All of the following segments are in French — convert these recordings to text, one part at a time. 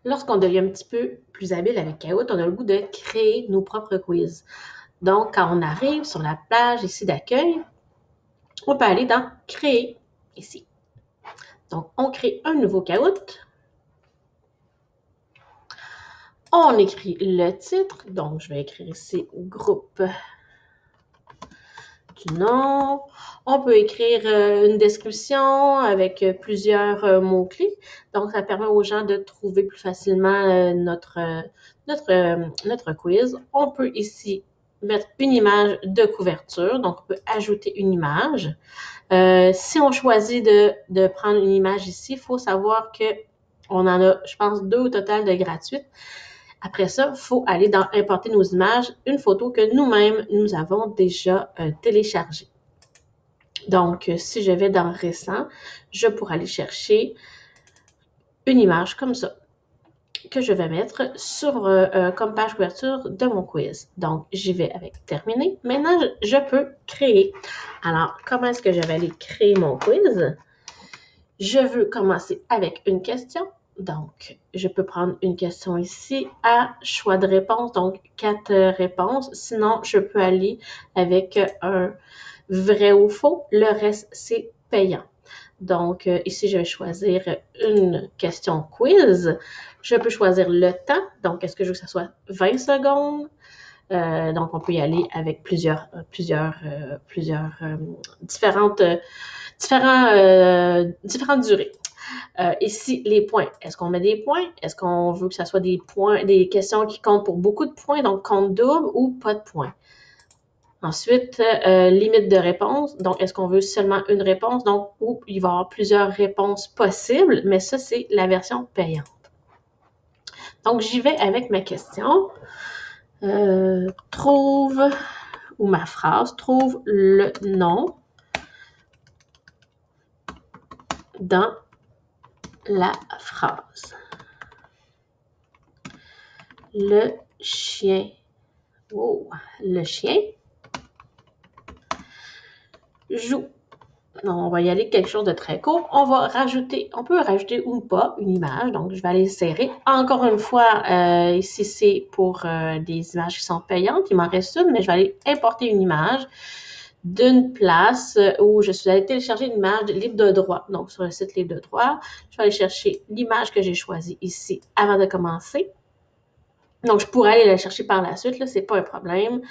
lorsqu'on devient un petit peu plus habile avec Kahoot, on a le goût de créer nos propres quiz. Donc, quand on arrive sur la page ici d'accueil, on peut aller dans « Créer » ici. Donc, on crée un nouveau Kahoot. On écrit le titre. Donc, je vais écrire ici « Groupe du nom ». On peut écrire une description avec plusieurs mots-clés. Donc, ça permet aux gens de trouver plus facilement notre quiz. On peut ici mettre une image de couverture. Donc, on peut ajouter une image. Si on choisit de prendre une image ici, il faut savoir qu'on en a, je pense, 2 au total de gratuites. Après ça, il faut aller dans « Importer nos images », une photo que nous-mêmes, nous avons déjà téléchargée. Donc, si je vais dans « Récent », je pourrais aller chercher une image comme ça, que je vais mettre sur comme page couverture de mon quiz. Donc, j'y vais avec « Terminer ». Maintenant, je peux créer. Alors, comment est-ce que je vais aller créer mon quiz? Je veux commencer avec une question. Donc, je peux prendre une question ici à choix de réponse, donc 4 réponses. Sinon, je peux aller avec un vrai ou faux. Le reste, c'est payant. Donc, ici, je vais choisir une question quiz. Je peux choisir le temps. Donc, est-ce que je veux que ça soit 20 secondes? Donc, on peut y aller avec différentes durées. Ici, les points. Est-ce qu'on met des points? Est-ce qu'on veut que ça soit des points, des questions qui comptent pour beaucoup de points, donc compte double ou pas de points? Ensuite, limite de réponse. Donc, est-ce qu'on veut seulement une réponse? Donc, ou il va y avoir plusieurs réponses possibles, mais ça, c'est la version payante. Donc, j'y vais avec ma question. Trouve, ou ma phrase, trouve le nom dans la phrase. Le chien. Oh, le chien joue. Donc, on va y aller quelque chose de très court. On peut rajouter ou pas une image. Donc, je vais aller serrer. Encore une fois, ici, c'est pour des images qui sont payantes. Il m'en reste une, mais je vais aller importer une image d'une place où je suis allée télécharger une image libre de droit. Donc, sur le site libre de droit, je vais aller chercher l'image que j'ai choisie ici avant de commencer. Donc, je pourrais aller la chercher par la suite, là, c'est pas un problème.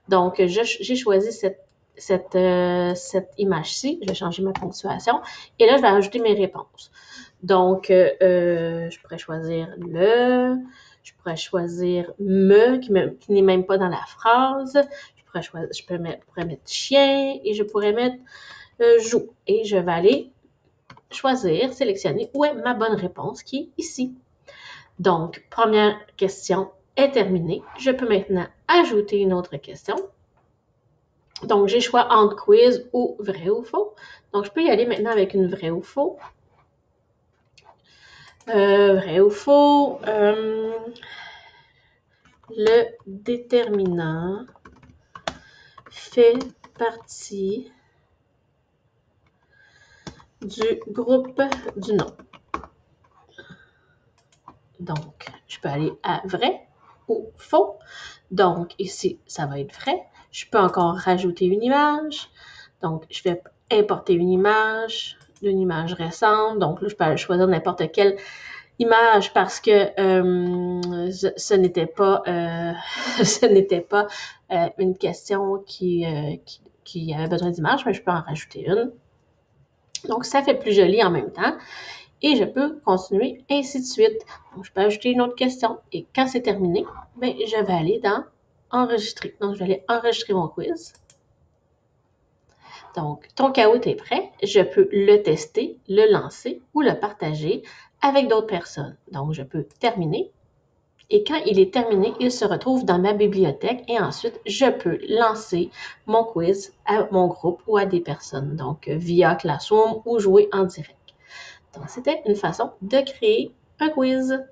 Donc, j'ai choisi cette image-ci. Je vais changer ma ponctuation. Et là, je vais ajouter mes réponses. Donc, je pourrais choisir je pourrais choisir qui n'est même pas dans la phrase. Je pourrais mettre chien et je pourrais mettre joue. Et je vais aller sélectionner où est ma bonne réponse qui est ici. Donc, première question est terminée. Je peux maintenant ajouter une autre question. Donc, j'ai le choix entre quiz ou vrai ou faux. Donc, je peux y aller maintenant avec une vrai ou faux. Vrai ou faux. Le déterminant fait partie du groupe du nom. Donc, je peux aller à vrai ou faux. Donc, ici, ça va être vrai. Je peux encore rajouter une image. Donc, je vais importer une image récente. Donc, là, je peux choisir n'importe quelle image parce que ce n'était pas une question qui avait besoin d'image, mais je peux en rajouter une. Donc, ça fait plus joli en même temps. Et je peux continuer ainsi de suite. Donc, je peux ajouter une autre question. Et quand c'est terminé, bien, je vais aller dans enregistrer. Donc, je vais aller enregistrer mon quiz. Donc, ton Kahoot est prêt. Je peux le tester, le lancer ou le partager avec d'autres personnes. Donc, je peux terminer. Et quand il est terminé, il se retrouve dans ma bibliothèque et ensuite, je peux lancer mon quiz à mon groupe ou à des personnes. Donc, via Classroom ou jouer en direct. Donc, c'était une façon de créer un quiz.